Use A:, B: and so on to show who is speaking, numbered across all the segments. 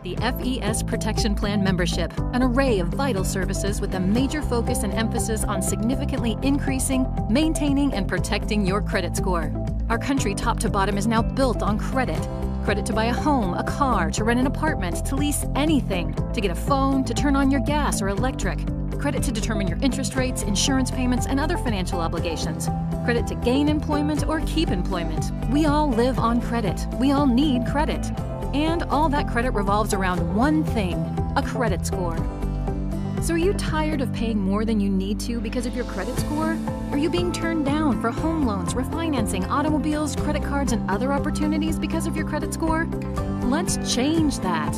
A: The FES Protection Plan membership, an array of vital services with a major focus and emphasis on significantly increasing, maintaining, and protecting your credit score. Our country top to bottom is now built on credit. Credit to buy a home, a car, to rent an apartment, to lease anything, to get a phone, to turn on your gas or electric. Credit to determine your interest rates, insurance payments, and other financial obligations. Credit to gain employment or keep employment. We all live on credit. We all need credit. And all that credit revolves around one thing, a credit score. So are you tired of paying more than you need to because of your credit score? Are you being turned down for home loans, refinancing, automobiles, credit cards, and other opportunities because of your credit score? Let's change that.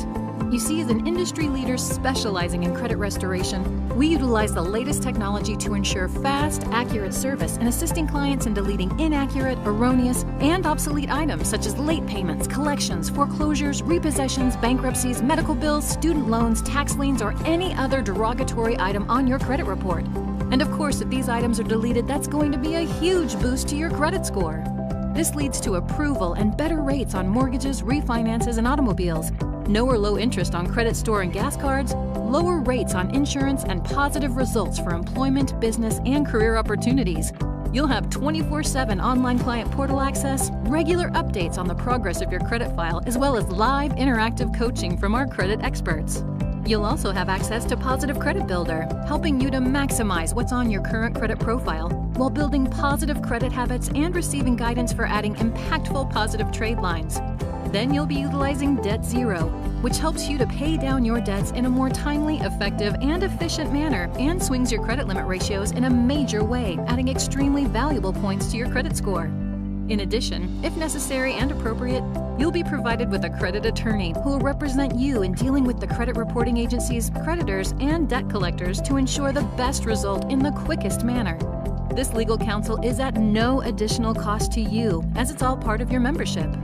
A: You see, as an industry leader specializing in credit restoration, we utilize the latest technology to ensure fast, accurate service and assisting clients in deleting inaccurate, erroneous, and obsolete items such as late payments, collections, foreclosures, repossessions, bankruptcies, medical bills, student loans, tax liens, or any other derogatory item on your credit report. And of course, if these items are deleted, that's going to be a huge boost to your credit score. This leads to approval and better rates on mortgages, refinances, and automobiles. No or low interest on credit store and gas cards, lower rates on insurance, and positive results for employment, business, and career opportunities. You'll have 24/7 online client portal access, regular updates on the progress of your credit file, as well as live interactive coaching from our credit experts. You'll also have access to Positive Credit Builder, helping you to maximize what's on your current credit profile while building positive credit habits and receiving guidance for adding impactful positive trade lines. Then you'll be utilizing Debt Zero, which helps you to pay down your debts in a more timely, effective, and efficient manner and swings your credit limit ratios in a major way, adding extremely valuable points to your credit score. In addition, if necessary and appropriate, you'll be provided with a credit attorney who will represent you in dealing with the credit reporting agencies, creditors, and debt collectors to ensure the best result in the quickest manner. This legal counsel is at no additional cost to you, as it's all part of your membership.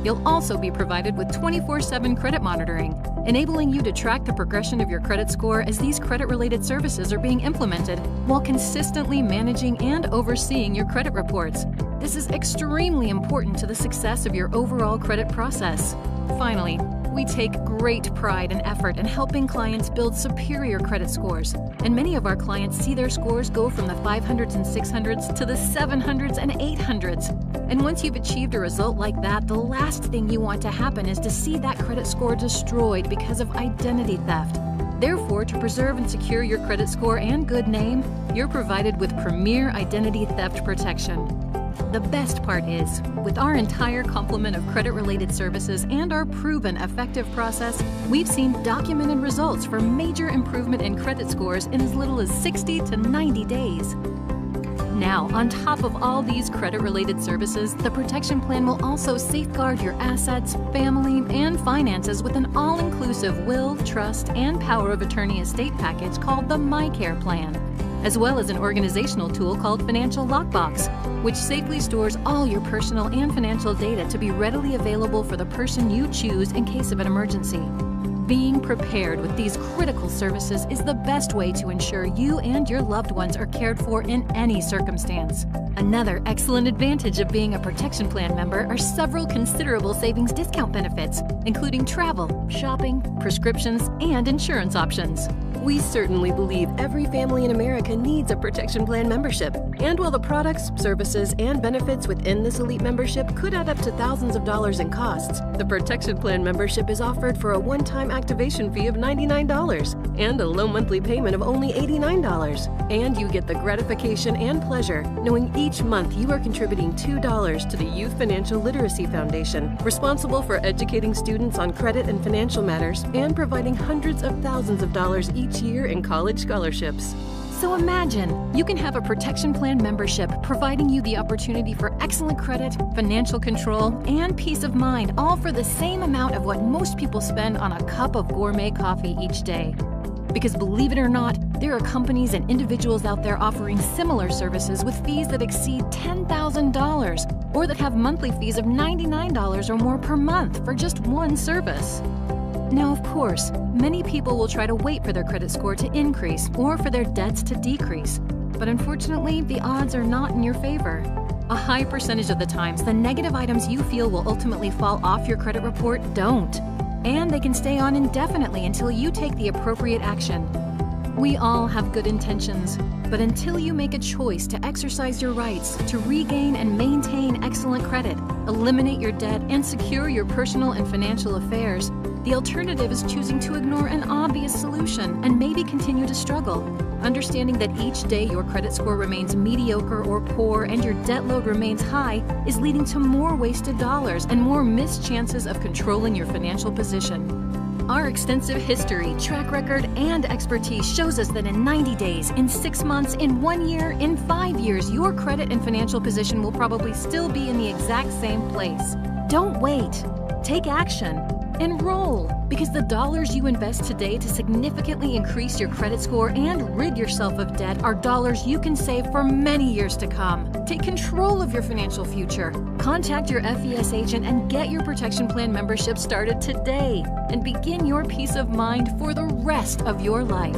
A: You'll also be provided with 24/7 credit monitoring, enabling you to track the progression of your credit score as these credit-related services are being implemented while consistently managing and overseeing your credit reports. This is extremely important to the success of your overall credit process. Finally, we take great pride and effort in helping clients build superior credit scores, and many of our clients see their scores go from the 500s and 600s to the 700s and 800s. And once you've achieved a result like that, the last thing you want to happen is to see that credit score destroyed because of identity theft. Therefore, to preserve and secure your credit score and good name, you're provided with Premier Identity Theft Protection. The best part is, with our entire complement of credit-related services and our proven effective process, we've seen documented results for major improvement in credit scores in as little as 60 to 90 days. Now, on top of all these credit-related services, the Protection Plan will also safeguard your assets, family, and finances with an all-inclusive will, trust, and power of attorney estate package called the MyCare Plan, as well as an organizational tool called Financial Lockbox, which safely stores all your personal and financial data to be readily available for the person you choose in case of an emergency. Being prepared with these critical services is the best way to ensure you and your loved ones are cared for in any circumstance. Another excellent advantage of being a Protection Plan member are several considerable savings discount benefits, including travel, shopping, prescriptions, and insurance options. We certainly believe every family in America needs a Protection Plan membership. And while the products, services, and benefits within this elite membership could add up to thousands of dollars in costs, the Protection Plan membership is offered for a one-time activation fee of $99 and a low monthly payment of only $89. And you get the gratification and pleasure knowing each month you are contributing $2 to the Youth Financial Literacy Foundation, responsible for educating students on credit and financial matters and providing hundreds of thousands of dollars each year in college scholarships. So imagine, you can have a Protection Plan membership providing you the opportunity for excellent credit, financial control, and peace of mind, all for the same amount of what most people spend on a cup of gourmet coffee each day. Because believe it or not, there are companies and individuals out there offering similar services with fees that exceed $10,000 or that have monthly fees of $99 or more per month for just one service. Now, of course, many people will try to wait for their credit score to increase or for their debts to decrease. But unfortunately, the odds are not in your favor. A high percentage of the times, the negative items you feel will ultimately fall off your credit report don't. and they can stay on indefinitely until you take the appropriate action. We all have good intentions, but until you make a choice to exercise your rights to regain and maintain excellent credit, eliminate your debt, and secure your personal and financial affairs, the alternative is choosing to ignore an obvious solution and maybe continue to struggle. Understanding that each day your credit score remains mediocre or poor and your debt load remains high is leading to more wasted dollars and more missed chances of controlling your financial position. Our extensive history, track record, and expertise shows us that in 90 days, in 6 months, in 1 year, in 5 years, your credit and financial position will probably still be in the exact same place. Don't wait. Take action. Enroll, because the dollars you invest today to significantly increase your credit score and rid yourself of debt are dollars you can save for many years to come. Take control of your financial future. Contact your FES agent and get your protection plan membership started today and begin your peace of mind for the rest of your life.